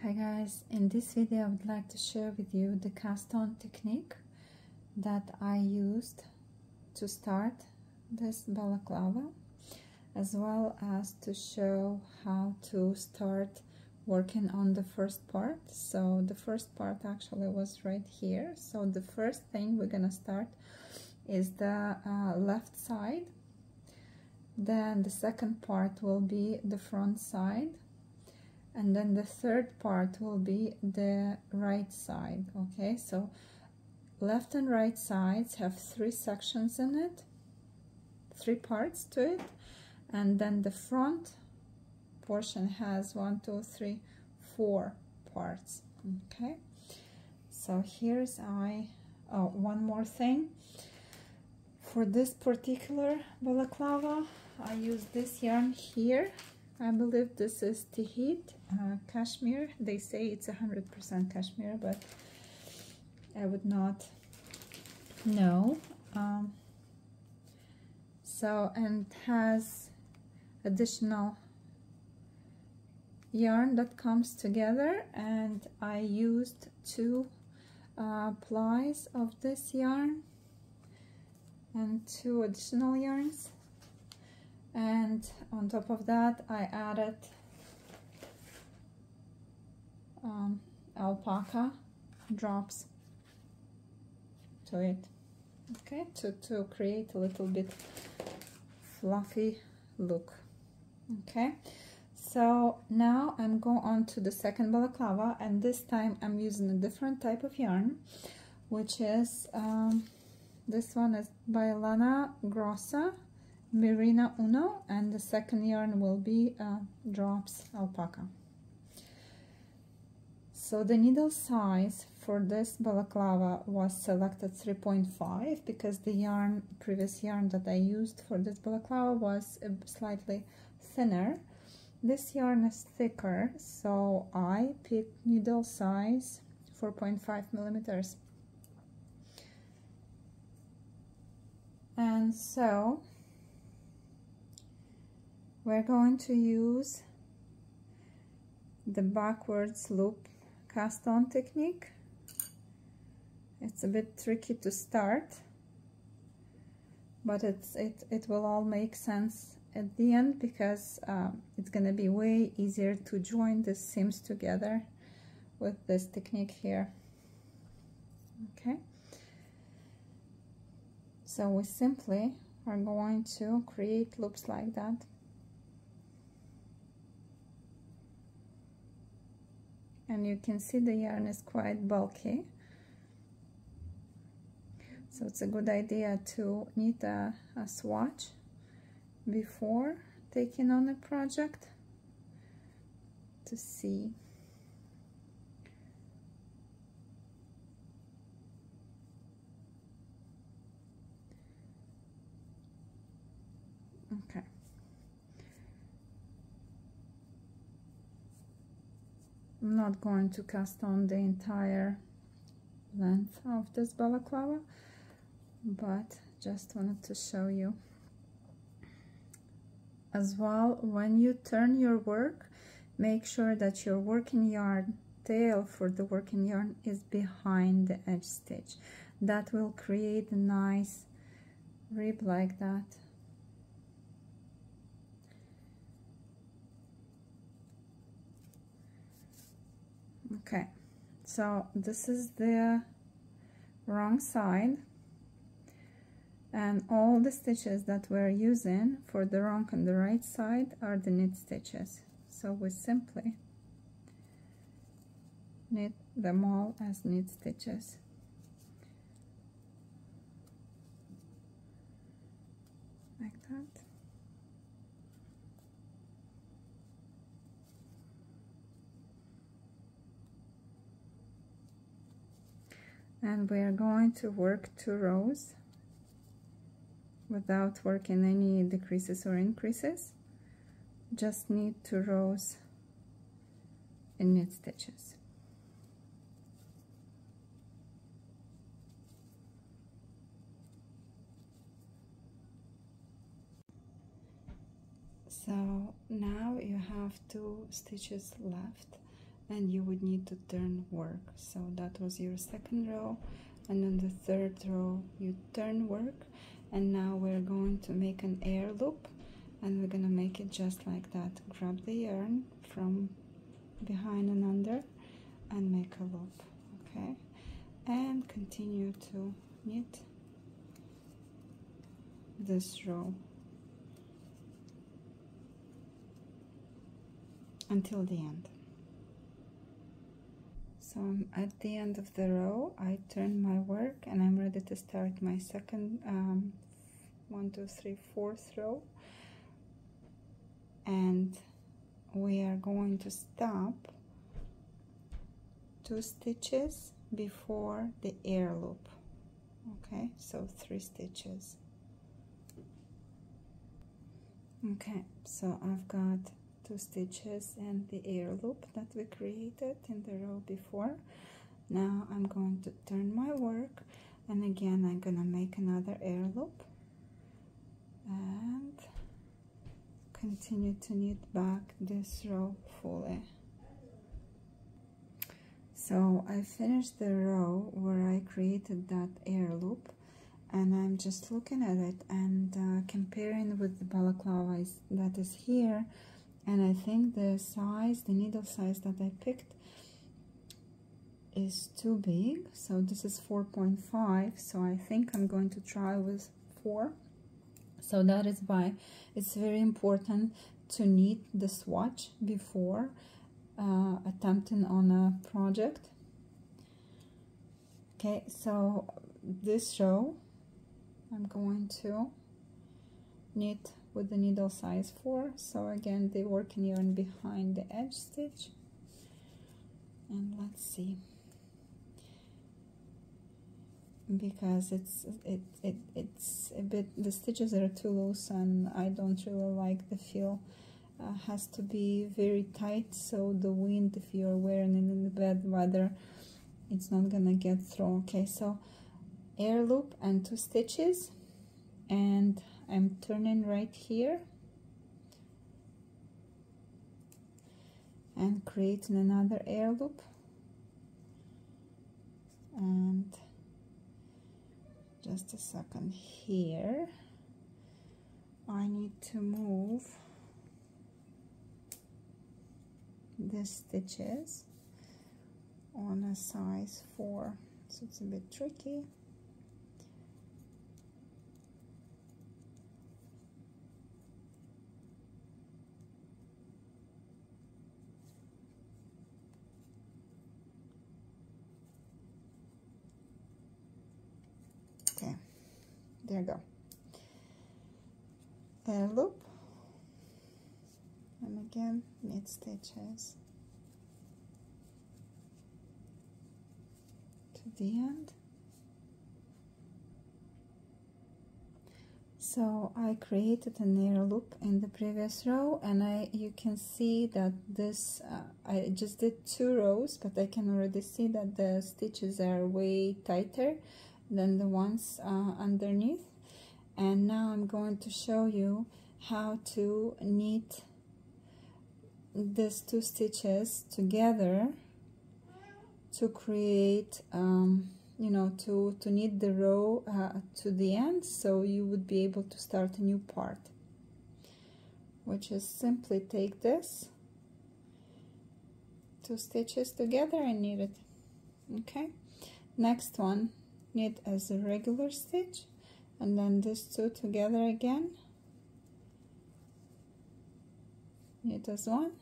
Hi guys, in this video I would like to share with you the cast on technique that I used to start this balaclava, as well as to show how to start working on the first part. So the first part actually was right here. So the first thing we're gonna start is the left side, then the second part will be the front side, and then the third part will be the right side. Okay, so left and right sides have 3 sections in it, 3 parts to it, and then the front portion has 1, 2, 3, 4 parts. Okay, so here's one more thing. For this particular balaclava I use this yarn here. I believe this is Tehit cashmere. They say it's 100% cashmere, but I would not know. And has additional yarn that comes together, and I used 2 plies of this yarn and 2 additional yarns, and on top of that I added alpaca drops to it, okay, to create a little bit fluffy look. Okay, so now I'm going on to the second balaclava, and this time I'm using a different type of yarn, which is this one is by Lana Grossa Merino Uno, and the second yarn will be drops alpaca. So the needle size for this balaclava was selected 3.5 because the previous yarn that I used for this balaclava was slightly thinner. This yarn is thicker, so I picked needle size 4.5 millimeters. And so we're going to use the backwards loop cast on technique. It's a bit tricky to start, but it will all make sense at the end, because it's gonna be way easier to join the seams together with this technique here. Okay, so we simply are going to create loops like that. And you can see the yarn is quite bulky, so it's a good idea to knit a swatch before taking on a project to see. Okay. I'm not going to cast on the entire length of this balaclava, but just wanted to show you. As well, when you turn your work, make sure that your working yarn tail for the working yarn is behind the edge stitch. That will create a nice rib like that. Okay, so this is the wrong side, and all the stitches that we're using for the wrong and the right side are the knit stitches. So we simply knit them all as knit stitches. Like that. And we are going to work 2 rows without working any decreases or increases. Just knit 2 rows in knit stitches. So now you have 2 stitches left, and you would need to turn work. So that was your second row, and then the third row you turn work, and now we're going to make an air loop, and we're gonna make it just like that. Grab the yarn from behind and under and make a loop, okay, and continue to knit this row until the end. So I'm at the end of the row, I turn my work and I'm ready to start my second 1, 2, 3, 4th row, and we are going to stop 2 stitches before the air loop, okay, so 3 stitches. Okay, so I've got 2 stitches and the air loop that we created in the row before. Now I'm going to turn my work, and again I'm gonna make another air loop and continue to knit back this row fully. So I finished the row where I created that air loop, and I'm just looking at it and comparing with the balaclava that is here, and I think the size, the needle size that I picked is too big. So this is 4.5, so I think I'm going to try with 4. So that is why it's very important to knit the swatch before attempting on a project. Okay, so this row I'm going to knit with the needle size 4. So again, the working yarn behind the edge stitch, and let's see, because it's a bit, the stitches are too loose and I don't really like the feel. Has to be very tight, so the wind, if you're wearing it in the bad weather, it's not gonna get through. Okay, so air loop and 2 stitches, and I'm turning right here and creating another air loop, and just a second here, I need to move the stitches on a size 4, so it's a bit tricky. Okay, there you go. Air loop, and again knit stitches to the end. So I created an air loop in the previous row, and you can see that this I just did 2 rows, but I can already see that the stitches are way tighter than the ones underneath. And now I'm going to show you how to knit these 2 stitches together to create you know, to knit the row to the end, so you would be able to start a new part, which is simply take this 2 stitches together and knit it. Okay, next one, knit as a regular stitch, and then these 2 together again, knit as one.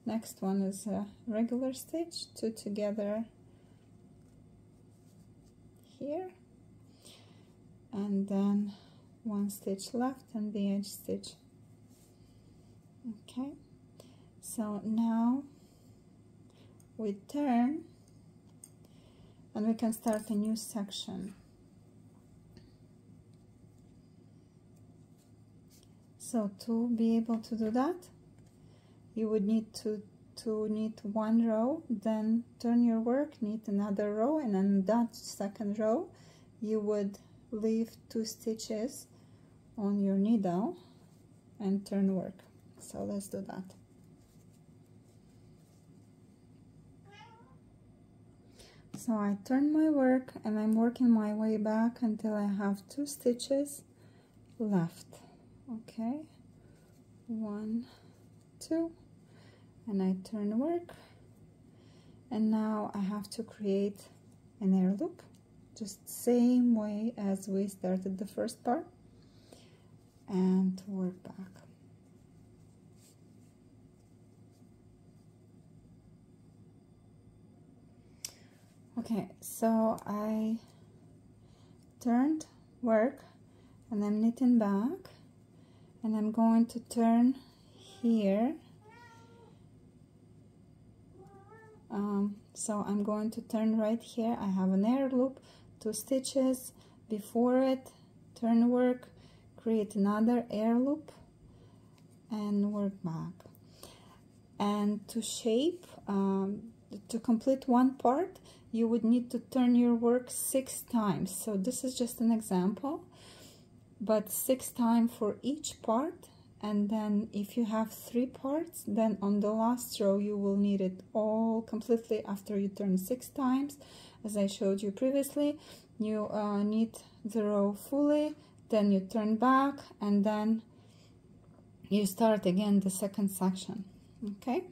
Next one is a regular stitch, 2 together here, and then 1 stitch left and the edge stitch. Okay, so now we turn and we can start a new section. So to be able to do that, you would need to knit 1 row, then turn your work, knit another row, and in that second row you would leave 2 stitches on your needle and turn work. So let's do that. So I turn my work and I'm working my way back until I have 2 stitches left. Okay, 1, 2, and I turn work, and now I have to create an air loop, just same way as we started the first part, and work back. Okay, so I turned work and I'm knitting back, and I'm going to turn here. So I'm going to turn right here. I have an air loop, 2 stitches before it, turn work, create another air loop, and work back. And to shape, to complete one part, you would need to turn your work 6 times. So this is just an example, but 6 times for each part. And then if you have 3 parts, then on the last row you will knit it all completely after you turn 6 times. As I showed you previously, you knit the row fully, then you turn back, and then you start again the second section. Okay,